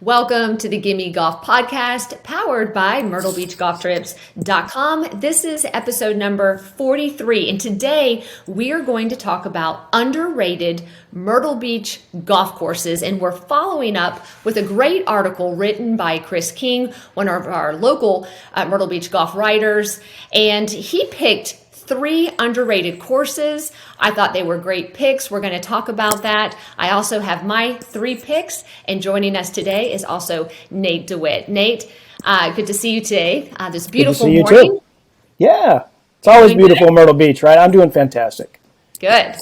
Welcome to the Gimme Golf Podcast, powered by MyrtleBeachGolfTrips.com. This is episode number 43, and today we are going to talk about underrated Myrtle Beach golf courses, and we're following up with a great article written by Chris King, one of our local Myrtle Beach golf writers, and he picked 3 underrated courses. I thought they were great picks. We're going to talk about that. I also have my 3 picks, and joining us today is also Nate DeWitt. Nate, good to see you today. This beautiful morning. Too. Yeah, it's always beautiful in Myrtle Beach, right? I'm doing fantastic. Good.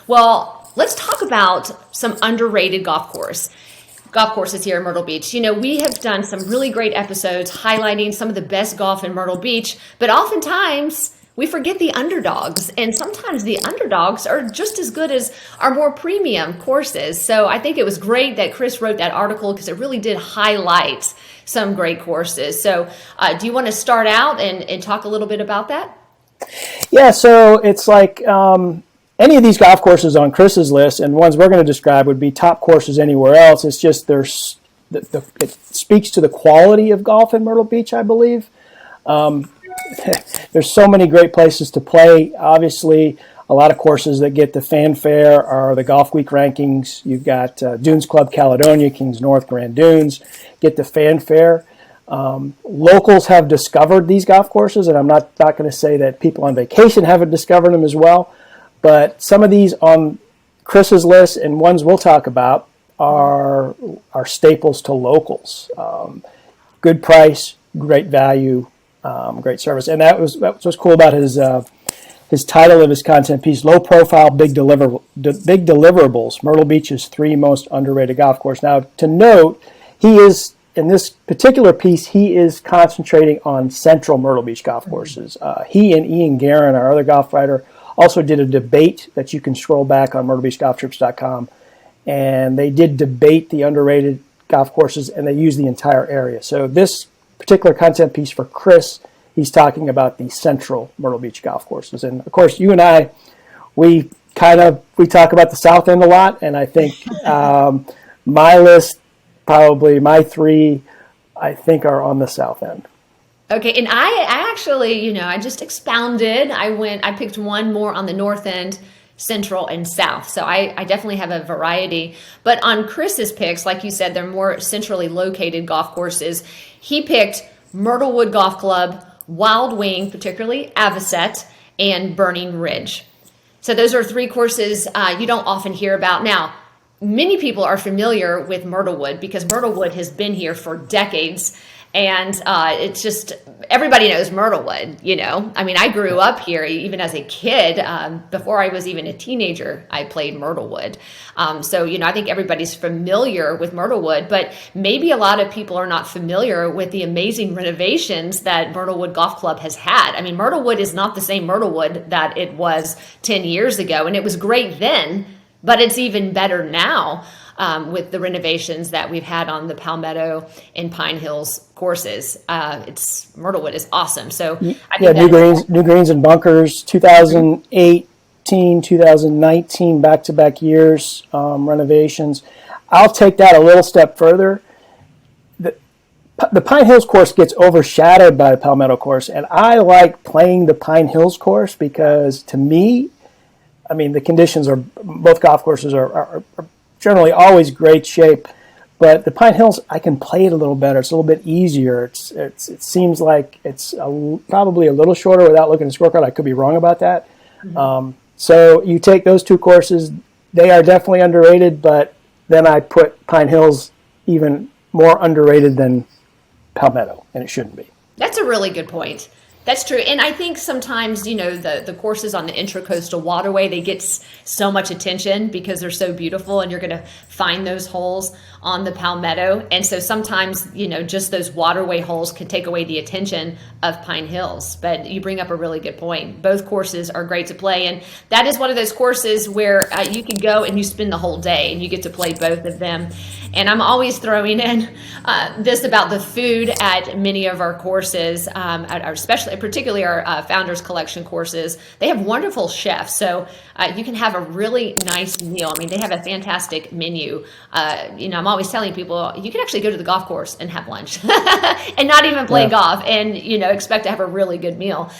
Well, let's talk about some underrated golf courses here in Myrtle Beach. You know, we have done some really great episodes highlighting some of the best golf in Myrtle Beach, but oftentimes we forget the underdogs, and sometimes the underdogs are just as good as our more premium courses. So I think it was great that Chris wrote that article because it really did highlight some great courses. So do you want to start out and talk a little bit about that? Yeah, so it's like any of these golf courses on Chris's list and ones we're going to describe would be top courses anywhere else. It's just it speaks to the quality of golf in Myrtle Beach, I believe. There's so many great places to play. Obviously, a lot of courses that get the fanfare are the Golf Week rankings. You've got Dunes Club Caledonia, Kings North, Grand Dunes, get the fanfare. Locals have discovered these golf courses, and I'm not going to say that people on vacation haven't discovered them as well, but some of these on Chris's list and ones we'll talk about are staples to locals. Good price, great value. Great service, and that's what's cool about his title of his content piece: Low Profile, Big Deliverables. Myrtle Beach's 3 most underrated golf course. Now, to note, he is in this particular piece. He is concentrating on Central Myrtle Beach golf courses. He and Ian Guerin, our other golf writer, also did a debate that you can scroll back on MyrtleBeachGolfTrips.com, and they did debate the underrated golf courses, and they used the entire area. So this particular content piece for Chris, he's talking about the Central Myrtle Beach golf courses. And of course, you and I, we talk about the South End a lot, and I think my list, probably my 3, I think are on the South End. Okay, and I actually, I just expounded. I picked one more on the North End, Central, and South. So I definitely have a variety. But on Chris's picks, like you said, they're more centrally located golf courses. He picked Myrtlewood Golf Club, Wild Wing, particularly Avocet, and Burning Ridge. So those are 3 courses you don't often hear about. Now, many people are familiar with Myrtlewood because Myrtlewood has been here for decades. And it's just, everybody knows Myrtlewood, I mean, I grew up here even as a kid. Before I was even a teenager, I played Myrtlewood. So, I think everybody's familiar with Myrtlewood, but maybe a lot of people are not familiar with the amazing renovations that Myrtlewood Golf Club has had. I mean, Myrtlewood is not the same Myrtlewood that it was 10 years ago, and it was great then, but it's even better now. With the renovations that we've had on the Palmetto and PineHills courses. Myrtlewood is awesome. So I think new greens and bunkers, 2018, 2019, back-to-back years, renovations. I'll take that a little step further. The PineHills course gets overshadowed by the Palmetto course, and I like playing the PineHills course because, to me, I mean, the conditions are, both golf courses are generally always great shape, but the PineHills, I can play it a little better. It's a little bit easier. It seems like it's probably a little shorter without looking at the scorecard. I could be wrong about that. Mm-hmm. So you take those 2 courses, they are definitely underrated, but then I put PineHills even more underrated than Palmetto, and it shouldn't be. That's a really good point. That's true. And I think sometimes, the courses on the Intracoastal Waterway, they get so much attention because they're so beautiful, and you're going to find those holes on the Palmetto. And so sometimes, just those waterway holes can take away the attention of PineHills. But you bring up a really good point. Both courses are great to play. And that is one of those courses where you can go and you spend the whole day and you get to play both of them. And I'm always throwing in this about the food at many of our courses, especially particularly our Founders Collection courses, they have wonderful chefs. So you can have a really nice meal. I mean, they have a fantastic menu. I'm always telling people you can actually go to the golf course and have lunch and not even play golf and, expect to have a really good meal.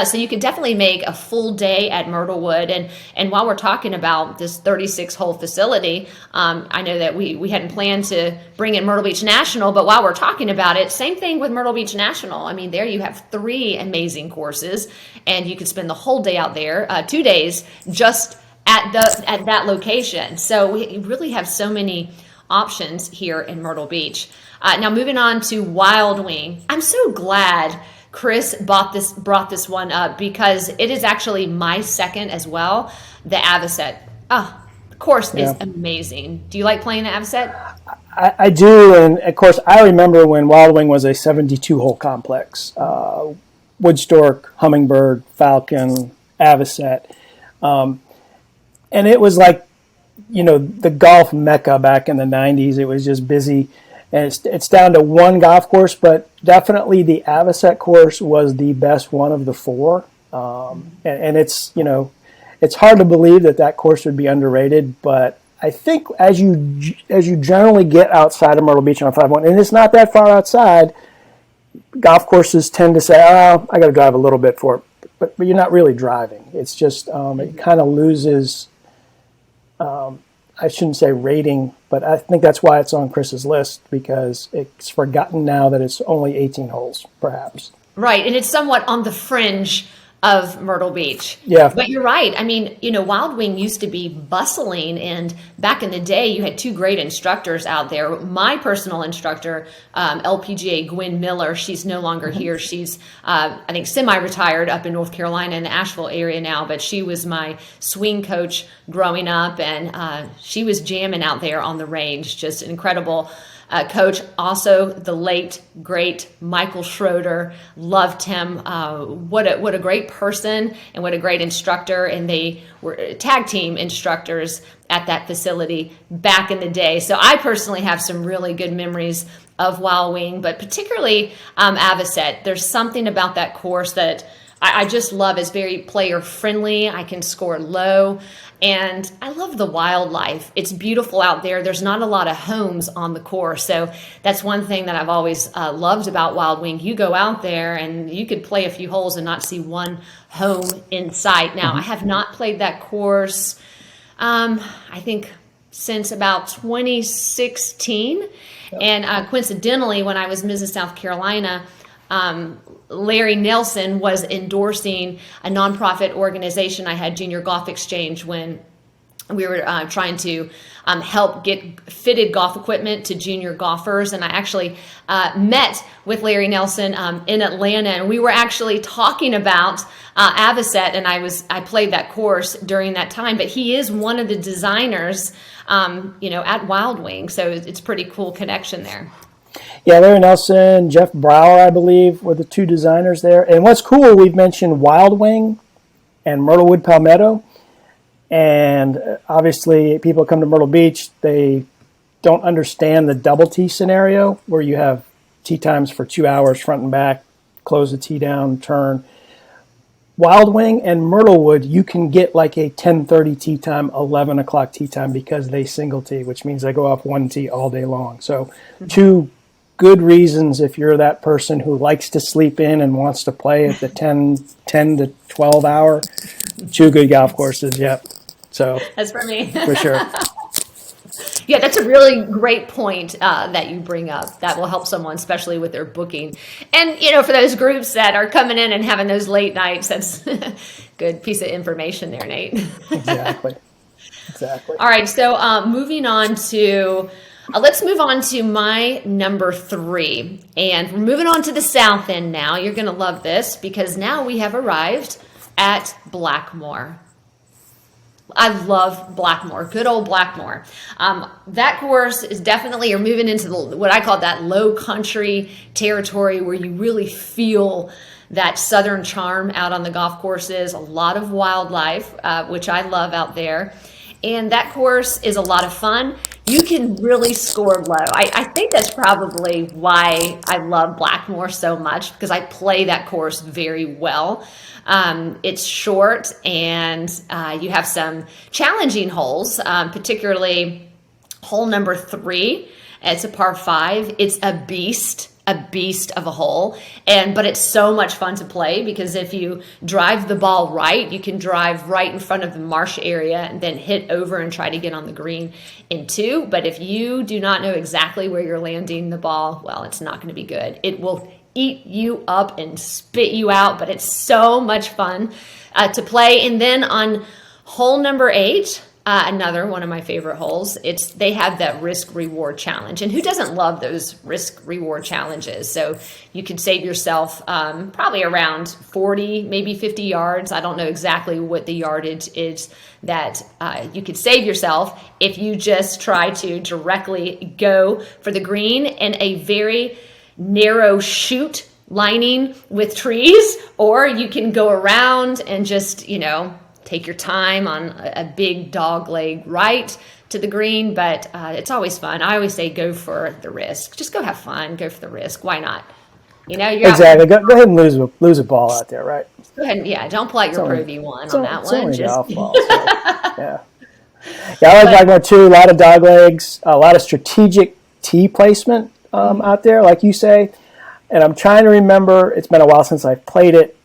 So you can definitely make a full day at Myrtlewood. And while we're talking about this 36-hole facility, I know that we hadn't planned to bring in Myrtle Beach National, but while we're talking about it, same thing with Myrtle Beach National. I mean, there you have 3 amazing courses, and you could spend the whole day out there, 2 days, just at that location. So we really have so many options here in Myrtle Beach. Now moving on to Wild Wing. I'm so glad Chris brought this one up because it is actually my second as well, the Avocet. The course is amazing. Do you like playing the Avocet? I do, and of course I remember when Wild Wing was a 72-hole complex. Woodstork, Hummingbird, Falcon, Avocet. And it was like, the golf mecca back in the 90s. It was just busy. And it's down to one golf course, but definitely the Avocet course was the best one of the 4. And it's, it's hard to believe that course would be underrated, but I think as you generally get outside of Myrtle Beach on 5-1, and it's not that far outside, golf courses tend to say, "Oh, I got to drive a little bit for it," but you're not really driving. It's just it kind of loses. I shouldn't say rating, but I think that's why it's on Chris's list because it's forgotten now that it's only 18 holes, perhaps. Right, and it's somewhat on the fringe of Myrtle Beach. Yeah. But you're right. I mean, Wild Wing used to be bustling, and back in the day, you had 2 great instructors out there. My personal instructor, LPGA Gwen Miller, she's no longer here. She's, I think, semi-retired up in North Carolina in the Asheville area now, but she was my swing coach growing up, and she was jamming out there on the range. Just incredible. Coach, also the late, great Michael Schroeder, loved him. What a great person and what a great instructor. And they were tag team instructors at that facility back in the day. So I personally have some really good memories of Wild Wing, but particularly Avocet. There's something about that course that I just love. It's very player friendly. I can score low. And I love the wildlife. It's beautiful out there. There's not a lot of homes on the course. So that's one thing that I've always loved about Wild Wing. You go out there and you could play a few holes and not see one home in sight. Now, I have not played that course, I think, since about 2016. And coincidentally, when I was Mrs. South Carolina, Larry Nelson was endorsing a nonprofit organization. I had Junior Golf Exchange when we were trying to help get fitted golf equipment to junior golfers. And I actually met with Larry Nelson in Atlanta, and we were actually talking about Avocet, and I played that course during that time. But he is one of the designers, at Wild Wing. So it's a pretty cool connection there. Yeah, Larry Nelson-Jeff Brauer, I believe, were the 2 designers there. And what's cool, we've mentioned Wild Wing and Myrtlewood Palmetto. And obviously, people come to Myrtle Beach, they don't understand the double tee scenario where you have tee times for 2 hours front and back, close the tee down, turn. Wild Wing and Myrtlewood, you can get like a 10:30 tee time, 11 o'clock tee time because they single tee, which means they go off one tee all day long. So 2 good reasons if you're that person who likes to sleep in and wants to play at the 10 to 12 hour. 2 good golf courses, yep. So that's for me. For sure. Yeah, that's a really great point that you bring up. That will help someone, especially with their booking. And, for those groups that are coming in and having those late nights, that's a good piece of information there, Nate. Exactly. All right, so moving on to... let's move on to my number 3. And we're moving on to the south end now. You're going to love this because now we have arrived at Blackmore. I love Blackmore, good old Blackmore. That course is definitely, you're moving into what I call that low country territory where you really feel that southern charm out on the golf courses, a lot of wildlife, which I love out there. And that course is a lot of fun. You can really score low. I think that's probably why I love Blackmore so much, because I play that course very well. It's short, and you have some challenging holes, particularly hole number 3. It's a par 5. It's a beast of a hole, but it's so much fun to play, because if you drive the ball right, you can drive right in front of the marsh area and then hit over and try to get on the green in 2. But if you do not know exactly where you're landing the ball, well, it's not going to be good. It will eat you up and spit you out, but it's so much fun to play. And then on hole number 8, another one of my favorite holes, they have that risk reward challenge, and who doesn't love those risk reward challenges? So you can save yourself probably around 40, maybe 50 yards. I don't know exactly what the yardage is that you could save yourself if you just try to directly go for the green in a very narrow chute lining with trees, or you can go around and just, take your time on a big dog leg right to the green. But it's always fun. I always say go for the risk. Just go have fun. Go for the risk. Why not? You're exactly. Go ahead and lose a ball out there, right? Go ahead and, don't pull out your Pro V1 on that it's one. Only golf ball, so, yeah. Yeah, I like Blackmore too. A lot of dog legs, a lot of strategic tee placement out there, like you say. And I'm trying to remember, it's been a while since I've played it.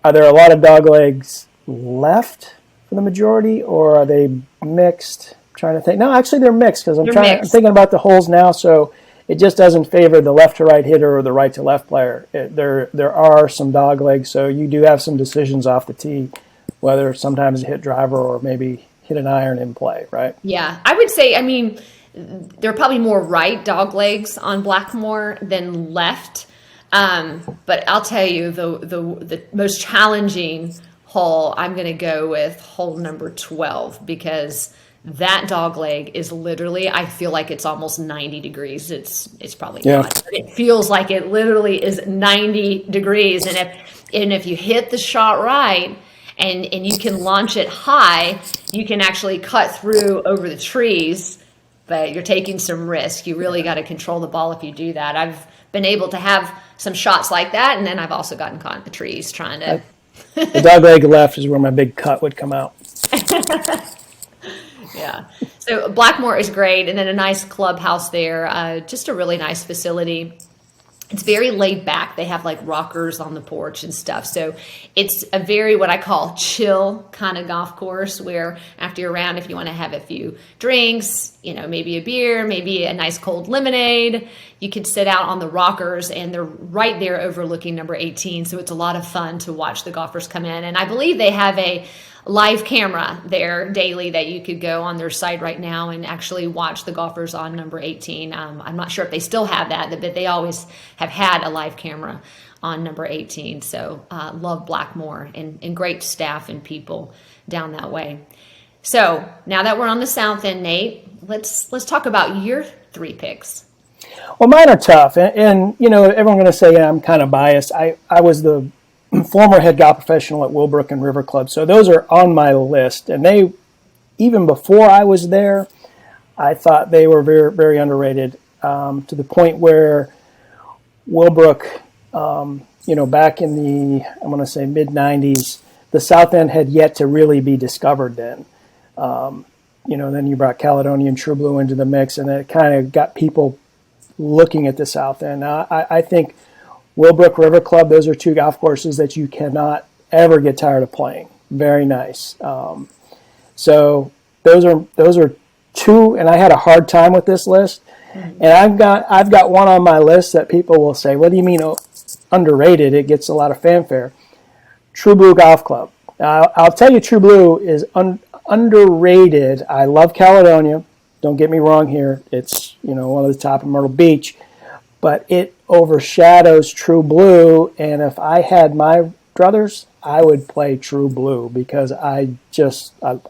Are there a lot of dog legs left for the majority, or are they mixed? I'm trying to think. No, actually they're mixed, because I'm thinking about the holes now, so it just doesn't favor the left to right hitter or the right to left player. There are some dog legs, so you do have some decisions off the tee, whether sometimes hit driver or maybe hit an iron in play, right? Yeah, I would say, there are probably more right dog legs on Blackmore than left, but I'll tell you, the most challenging hole, I'm going to go with hole number 12, because that dog leg is literally, I feel like it's almost 90 degrees. It's probably not, but it feels like it literally is 90 degrees. And if you hit the shot right, and you can launch it high, you can actually cut through over the trees, but you're taking some risk. You really got to control the ball if you do that. I've been able to have some shots like that, and then I've also gotten caught in the trees trying to... The dog leg left is where my big cut would come out. Yeah. So Blackmore is great, and then a nice clubhouse there. Just a really nice facility. It's very laid back. They have like rockers on the porch and stuff. So it's a very, what I call, chill kind of golf course, where after you're around, if you want to have a few drinks, maybe a beer, maybe a nice cold lemonade, you could sit out on the rockers, and they're right there overlooking number 18. So it's a lot of fun to watch the golfers come in. And I believe they have a live camera there daily that you could go on their site right now and actually watch the golfers on number 18. I'm not sure if they still have that, but they always have had a live camera on number 18. So love Blackmore, and great staff and people down that way. So now that we're on the south end, Nate, let's talk about your 3 picks. Well, mine are tough, and everyone's going to say I'm kind of biased. I was the former head golf professional at Willbrook and River Club, so those are on my list. And they, even before I was there, I thought they were very, very underrated, to the point where Willbrook, back in the, I'm going to say mid-90s, the South End had yet to really be discovered then. Then you brought Caledonia and True Blue into the mix, and it kind of got people looking at the South End. Now, I think Willbrook River Club, those are 2 golf courses that you cannot ever get tired of playing. Very nice. So those are 2, and I had a hard time with this list. And I've got one on my list that people will say, what do you mean underrated? It gets a lot of fanfare. True Blue Golf Club. I'll tell you, True Blue is underrated. I love Caledonia. Don't get me wrong here. It's one of the top of Myrtle Beach. But it overshadows True Blue, and if I had my druthers, I would play True Blue, because I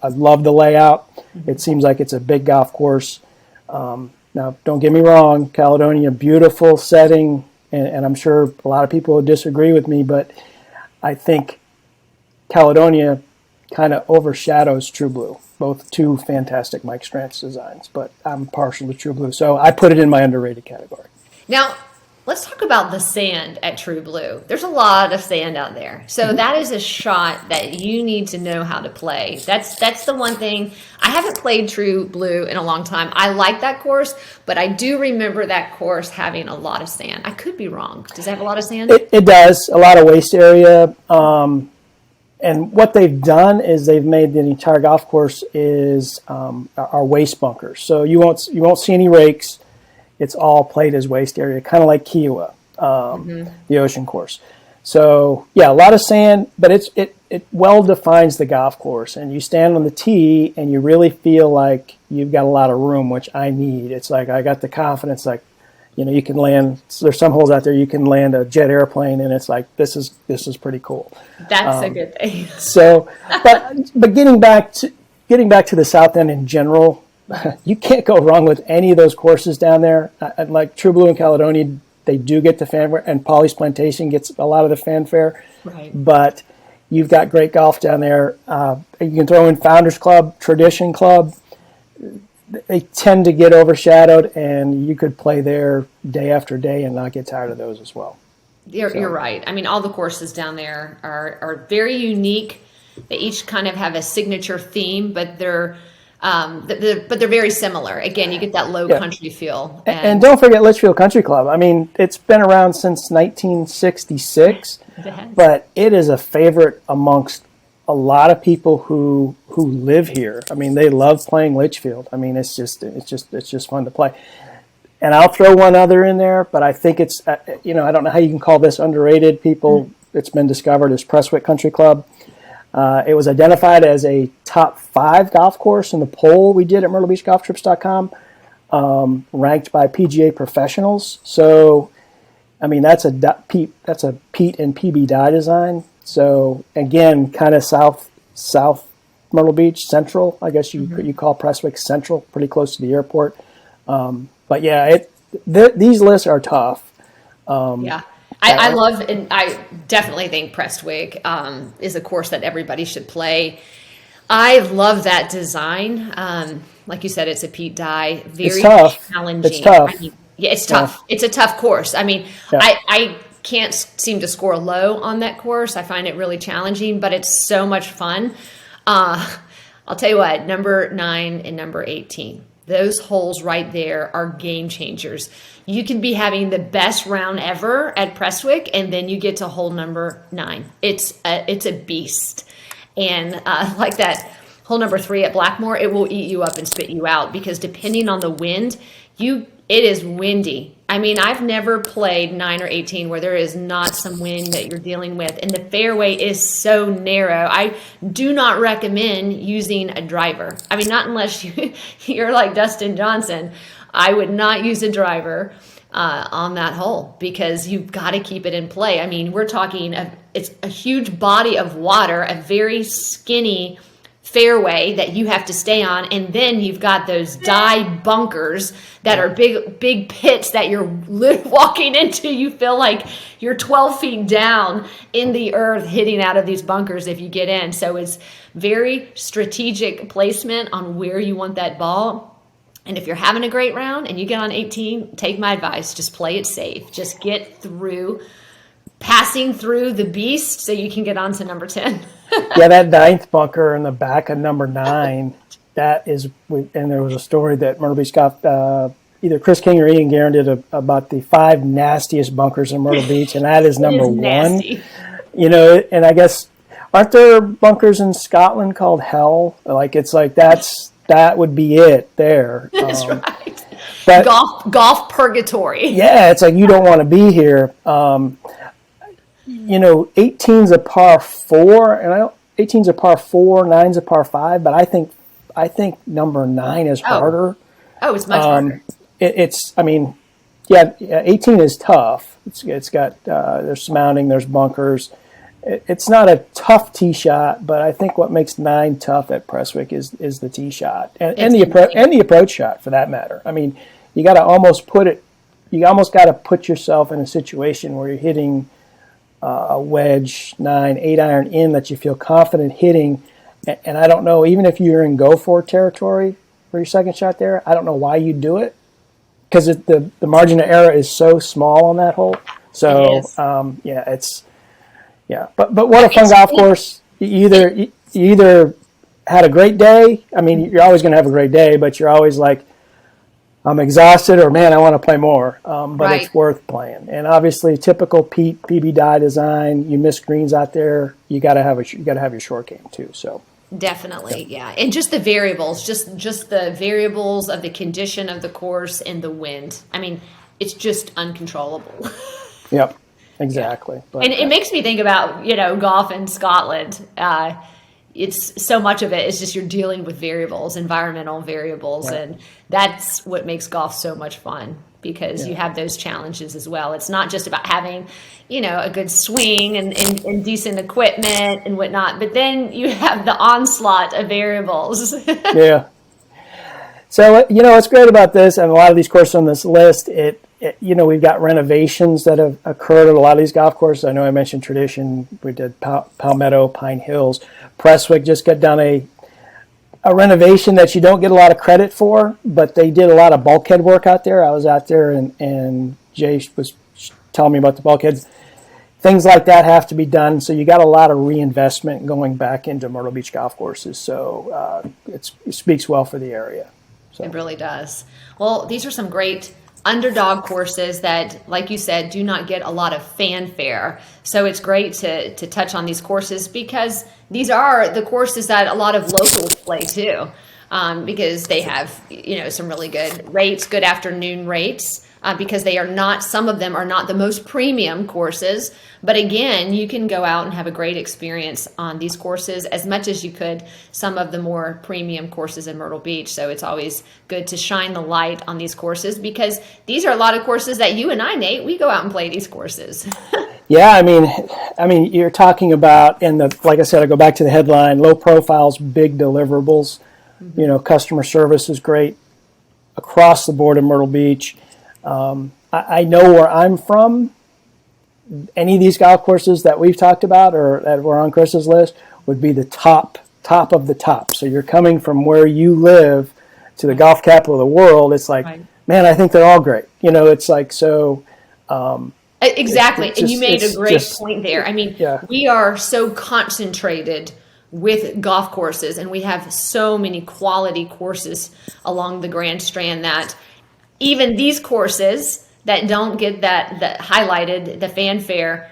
love the layout. It seems like it's a big golf course. Now, don't get me wrong, Caledonia, beautiful setting, and I'm sure a lot of people would disagree with me, but I think Caledonia kind of overshadows True Blue. both two fantastic Mike Strantz designs, but I'm partial to True Blue. So I put it in my underrated category. Now, let's talk about the sand at True Blue. There's a lot of sand out there. So that is a shot that you need to know how to play. That's the one thing. I haven't played True Blue in a long time. I like that course, but I do remember that course having a lot of sand. I could be wrong. Does it have a lot of sand? It does. A lot of waste area. And what they've done is they've made the entire golf course is our waste bunkers. So you won't see any rakes. It's all played as waste area, kind of like Kiowa, the ocean course. So yeah, a lot of sand, but it well defines the golf course. And you stand on the tee and you really feel like you've got a lot of room, which I need. It's like I got the confidence, like, you know, you can land. So there's some holes out there you can land a jet airplane, and it's like this is pretty cool. That's a good thing. So, but getting back to the South End in general. You can't go wrong with any of those courses down there. Like True Blue and Caledonia, they do get the fanfare, and Polly's Plantation gets a lot of the fanfare. Right. But you've got great golf down there. You can throw in Founders Club, Tradition Club. They tend to get overshadowed, and you could play there day after day and not get tired of those as well. You're right. I mean, all the courses down there are very unique. They each kind of have a signature theme, but they're very similar. Again, you get that low country feel. And don't forget Litchfield Country Club. I mean, it's been around since 1966, but it is a favorite amongst a lot of people who live here. I mean, they love playing Litchfield. I mean, it's just fun to play. And I'll throw one other in there, but I think it's I don't know how you can call this underrated. People, it's been discovered as Prestwick Country Club. It was identified as a top 5 golf course in the poll we did at MyrtleBeachGolfTrips.com, ranked by PGA professionals. So, I mean, that's a Pete and PB Dye design. So again, kind of south Myrtle Beach, central. I guess you call Prestwick central, pretty close to the airport. But yeah, these lists are tough. I love, and I definitely think Prestwick is a course that everybody should play. I love that design. Like you said, it's a Pete Dye. Very challenging. It's tough. I mean, it's tough. It's a tough course. I mean, I can't seem to score low on that course. I find it really challenging, but it's so much fun. I'll tell you what, number 9 and number 18. Those holes right there are game changers. You can be having the best round ever at Prestwick, and then you get to hole number 9. It's a beast. And like that hole number 3 at Blackmore, it will eat you up and spit you out, because depending on the wind, it is windy. I mean, I've never played 9 or 18 where there is not some wind that you're dealing with, and the fairway is so narrow. I do not recommend using a driver. I mean, not unless you're like Dustin Johnson. I would not use a driver on that hole, because you've got to keep it in play. I mean, we're talking it's a huge body of water, a very skinny fairway that you have to stay on, and then you've got those dye bunkers that are big pits that you're walking into. You feel like you're 12 feet down in the earth hitting out of these bunkers if you get in. So it's very strategic placement on where you want that ball. And if you're having a great round and you get on 18, take my advice, just play it safe. Just get through, passing through the beast so you can get on to number 10. Yeah, that 9th bunker in the back of number 9, that is, and there was a story that Myrtle Beach got, either Chris King or Ian Guerin did about the 5 nastiest bunkers in Myrtle Beach, and that is number 1. Nasty. You know, and I guess, aren't there bunkers in Scotland called Hell? Like, it's like that would be it there. That's right. But golf purgatory. Yeah, it's like you don't want to be here. 18's a par 4, and 18's a par 4, 9's a par 5, but I think number 9 is harder. Oh, it's much harder. 18 is tough. It's got there's surmounting, there's bunkers. It's not a tough tee shot, but I think what makes 9 tough at Prestwick is the tee shot and the approach shot, for that matter. I mean, you got to almost put yourself in a situation where you're hitting a wedge 9, 8 iron in that you feel confident hitting, And I don't know, even if you're in go for territory for your second shot there, I don't know why you do it, because the margin of error is so small on that hole. So but what a fun golf course. You either had a great day. I mean, you're always going to have a great day, but you're always like, I'm exhausted, or man, I want to play more. But It's worth playing. And obviously, typical PB die design. You miss greens out there. You got to have your short game too. So definitely, yeah. And just the variables, just the variables of the condition of the course and the wind. I mean, it's just uncontrollable. Yep, exactly. Yeah. But, and it makes me think about golf in Scotland. It's so much of it is just you're dealing with variables, environmental variables, and that's what makes golf so much fun, because you have those challenges as well. It's not just about having, a good swing and decent equipment and whatnot, but then you have the onslaught of variables. Yeah. So, what's great about this, and a lot of these courses on this list, we've got renovations that have occurred at a lot of these golf courses. I know I mentioned Tradition. We did Palmetto, PineHills. Prestwick just got done a renovation that you don't get a lot of credit for, but they did a lot of bulkhead work out there. I was out there, and Jay was telling me about the bulkheads. Things like that have to be done, so you got a lot of reinvestment going back into Myrtle Beach golf courses. So it speaks well for the area. So. It really does. Well, these are some great underdog courses that, like you said, do not get a lot of fanfare. So it's great to touch on these courses, because these are the courses that a lot of locals play too, because they have, some really good rates, good afternoon rates, because some of them are not the most premium courses. But again, you can go out and have a great experience on these courses as much as you could some of the more premium courses in Myrtle Beach. So it's always good to shine the light on these courses, because these are a lot of courses that you and I, Nate, we go out and play these courses. Yeah, I mean, you're talking about, like I said, I go back to the headline: low profiles, big deliverables. Mm-hmm. Customer service is great across the board in Myrtle Beach. I know where I'm from. Any of these golf courses that we've talked about or that were on Chris's list would be the top of the top. So you're coming from where you live to the golf capital of the world. It's like, man, I think they're all great. It's like so. Exactly, and you made a great point there. I mean, we are so concentrated with golf courses, and we have so many quality courses along the Grand Strand that even these courses that don't get that highlighted, the fanfare,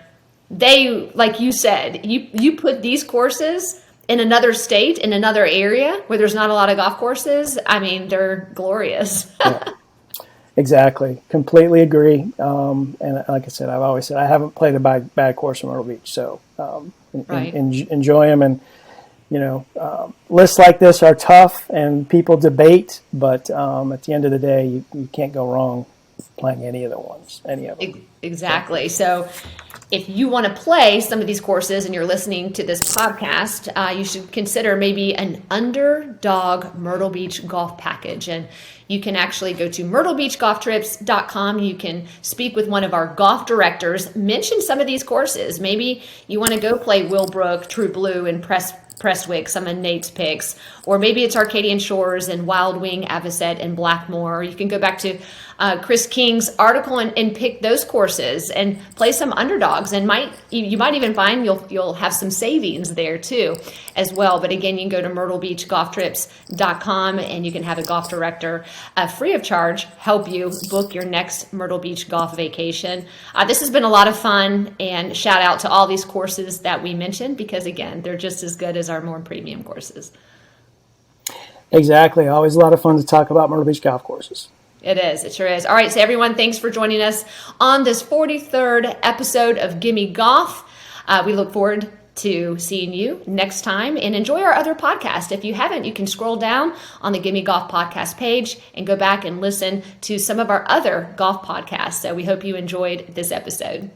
they, like you said, you put these courses in another state, in another area where there's not a lot of golf courses. I mean, they're glorious. Yeah. Exactly. Completely agree. And like I said, I've always said I haven't played a bad course in Myrtle Beach. So enjoy them. And, lists like this are tough and people debate, but at the end of the day, you can't go wrong playing any of them. Exactly. So if you want to play some of these courses and you're listening to this podcast, you should consider maybe an underdog Myrtle Beach golf package. And you can actually go to myrtlebeachgolftrips.com. You can speak with one of our golf directors, mention some of these courses. Maybe you want to go play Willbrook, True Blue, and Prestwick, some of Nate's picks, or maybe it's Arcadian Shores and Wild Wing, Avocet, and Blackmore. You can go back to Chris King's article and pick those courses and play some underdogs, and you might even find you'll have some savings there too as well. But again, you can go to myrtlebeachgolftrips.com and you can have a golf director free of charge help you book your next Myrtle Beach golf vacation. This has been a lot of fun, and shout out to all these courses that we mentioned, because again, they're just as good as our more premium courses. Exactly. Always a lot of fun to talk about Myrtle Beach golf courses. It is. It sure is. All right. So everyone, thanks for joining us on this 43rd episode of Gimme Golf. We look forward to seeing you next time, and enjoy our other podcast. If you haven't, you can scroll down on the Gimme Golf podcast page and go back and listen to some of our other golf podcasts. So we hope you enjoyed this episode.